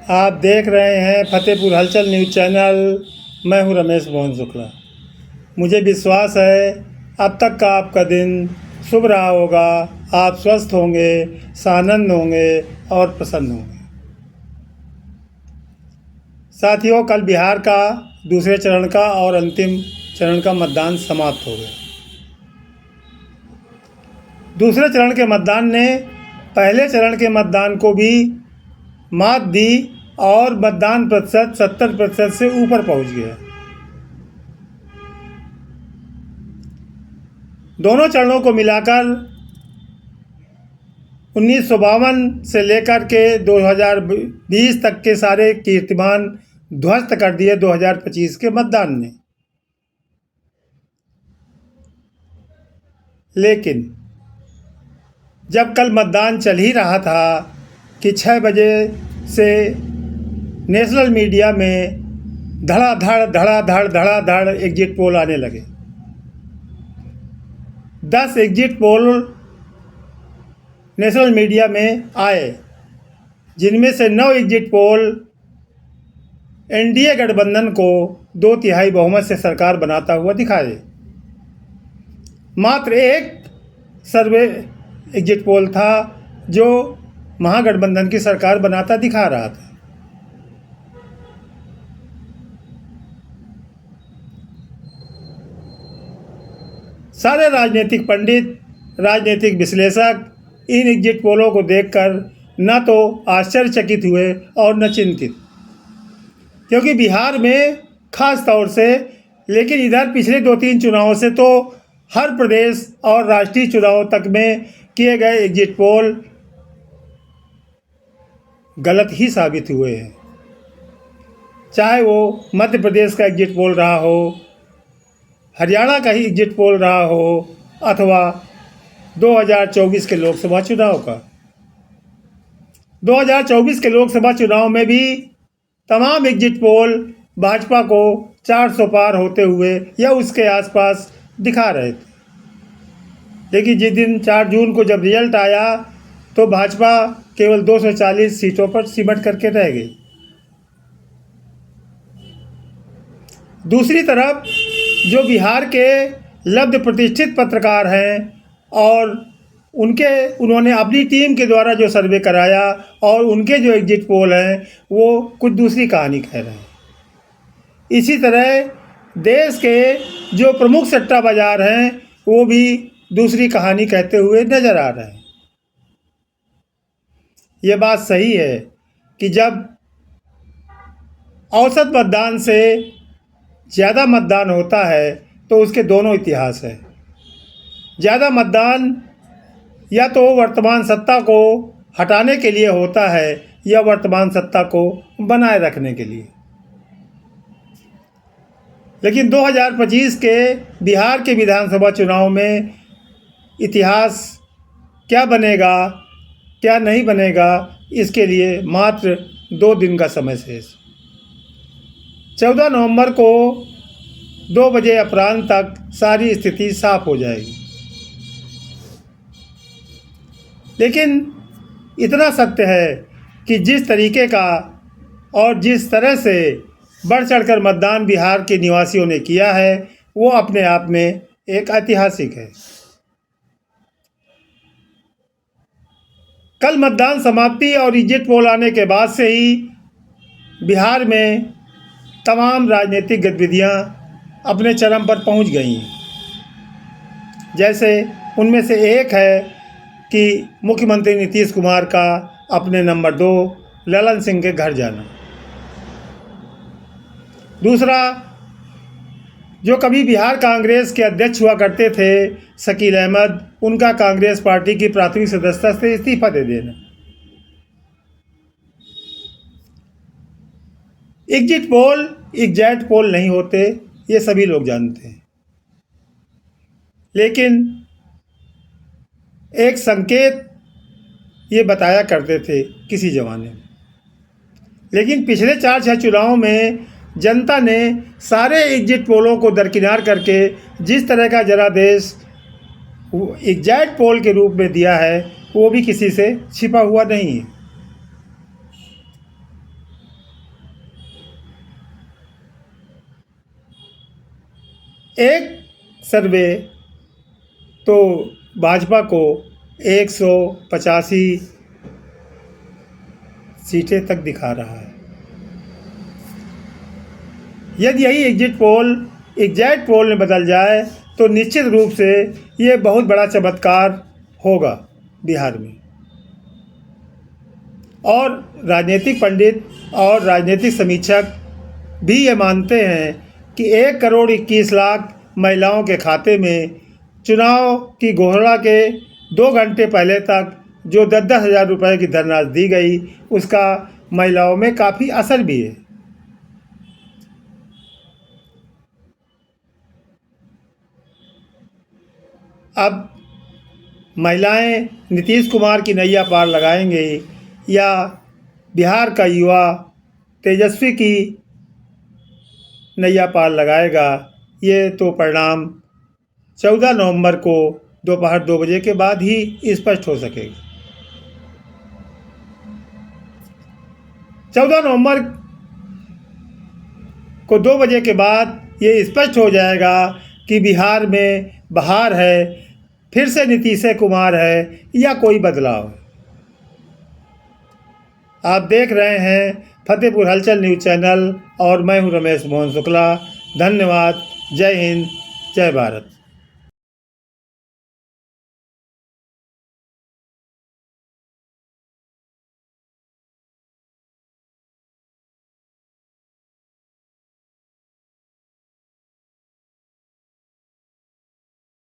आप देख रहे हैं फतेहपुर हलचल न्यूज़ चैनल। मैं हूं रमेश मोहन शुक्ला। मुझे विश्वास है अब तक का आपका दिन शुभ रहा होगा। आप स्वस्थ होंगे, सानंद होंगे और प्रसन्न होंगे। साथियों, कल बिहार का दूसरे चरण का और अंतिम चरण का मतदान समाप्त हो गया। दूसरे चरण के मतदान ने पहले चरण के मतदान को भी मात दी और मतदान प्रतिशत 70% से ऊपर पहुंच गया। दोनों चरणों को मिलाकर 1952 से लेकर के 2020 तक के सारे कीर्तिमान ध्वस्त कर दिए 2025 के मतदान ने। लेकिन जब कल मतदान चल ही रहा था कि 6 बजे से नेशनल मीडिया में धड़ाधड़ एग्जिट पोल आने लगे। 10 एग्जिट पोल नेशनल मीडिया में आए, जिनमें से 9 एग्जिट पोल एनडीए गठबंधन को 2/3 बहुमत से सरकार बनाता हुआ दिखाए। मात्र एक सर्वे एग्जिट पोल था जो महागठबंधन की सरकार बनाता दिखा रहा था। सारे राजनीतिक पंडित, राजनीतिक विश्लेषक इन एग्जिट पोलों को देखकर न तो आश्चर्यचकित हुए और न चिंतित, क्योंकि बिहार में खास तौर से, लेकिन इधर पिछले 2-3 चुनावों से तो हर प्रदेश और राष्ट्रीय चुनाव तक में किए गए एग्जिट पोल गलत ही साबित हुए हैं। चाहे वो मध्य प्रदेश का एग्जिट पोल रहा हो, हरियाणा का ही एग्जिट पोल रहा हो, अथवा 2024 के लोकसभा चुनाव का। 2024 के लोकसभा चुनाव में भी तमाम एग्जिट पोल भाजपा को 400 पार होते हुए या उसके आसपास दिखा रहे थे। लेकिन जिस दिन 4 जून को जब रिजल्ट आया तो भाजपा केवल 240 सीटों पर सिमट करके रह गई। दूसरी तरफ जो बिहार के लब्ध प्रतिष्ठित पत्रकार हैं और उन्होंने अपनी टीम के द्वारा जो सर्वे कराया और उनके जो एग्जिट पोल हैं वो कुछ दूसरी कहानी कह रहे हैं। इसी तरह देश के जो प्रमुख सट्टा बाजार हैं वो भी दूसरी कहानी कहते हुए नजर आ रहे हैं। ये बात सही है कि जब औसत मतदान से ज़्यादा मतदान होता है तो उसके दोनों इतिहास हैं। ज़्यादा मतदान या तो वर्तमान सत्ता को हटाने के लिए होता है या वर्तमान सत्ता को बनाए रखने के लिए। लेकिन 2025 के बिहार के विधानसभा चुनाव में इतिहास क्या बनेगा, क्या नहीं बनेगा, इसके लिए मात्र 2 दिन का समय शेष। 14 नवंबर को 2 बजे अपराह्न तक सारी स्थिति साफ हो जाएगी। लेकिन इतना सत्य है कि जिस तरीके का और जिस तरह से बढ़ चढ़कर मतदान बिहार के निवासियों ने किया है वो अपने आप में एक ऐतिहासिक है। कल मतदान समाप्ति और एग्जिट पोल आने के बाद से ही बिहार में तमाम राजनीतिक गतिविधियां अपने चरम पर पहुंच गई हैं। जैसे उनमें से एक है कि मुख्यमंत्री नीतीश कुमार का अपने नंबर 2 ललन सिंह के घर जाना। दूसरा, जो कभी बिहार कांग्रेस के अध्यक्ष हुआ करते थे शकील अहमद, उनका कांग्रेस पार्टी की प्राथमिक सदस्यता से इस्तीफा दे देना। एग्जिट पोल एग्जैक्ट पोल नहीं होते, ये सभी लोग जानते हैं, लेकिन एक संकेत ये बताया करते थे किसी ज़माने में। लेकिन पिछले 4-6 चुनावों में जनता ने सारे एग्जिट पोलों को दरकिनार करके जिस तरह का जनादेश एग्जैक्ट पोल के रूप में दिया है वो भी किसी से छिपा हुआ नहीं है। एक सर्वे तो भाजपा को 185 सीटें तक दिखा रहा है। यदि यही एग्जैक्ट पोल में बदल जाए तो निश्चित रूप से ये बहुत बड़ा चमत्कार होगा बिहार में। और राजनीतिक पंडित और राजनीतिक समीक्षक भी ये मानते हैं कि 1,21,00,000 महिलाओं के खाते में चुनाव की घोषणा के 2 घंटे पहले तक जो 10-10 हज़ार रुपये की धनराशि दी गई, उसका महिलाओं में काफ़ी असर भी है। अब महिलाएं नीतीश कुमार की नैया पार लगाएंगे या बिहार का युवा तेजस्वी की नैया पार लगाएगा, ये तो परिणाम 14 नवंबर को दोपहर 2 बजे के बाद ही स्पष्ट हो सकेगा। 14 नवंबर को 2 बजे के बाद ये स्पष्ट हो जाएगा कि बिहार में बहार है, फिर से नीतीश कुमार है या कोई बदलाव है। आप देख रहे हैं फतेहपुर हलचल न्यूज़ चैनल और मैं हूं रमेश मोहन शुक्ला। धन्यवाद। जय हिंद, जय भारत।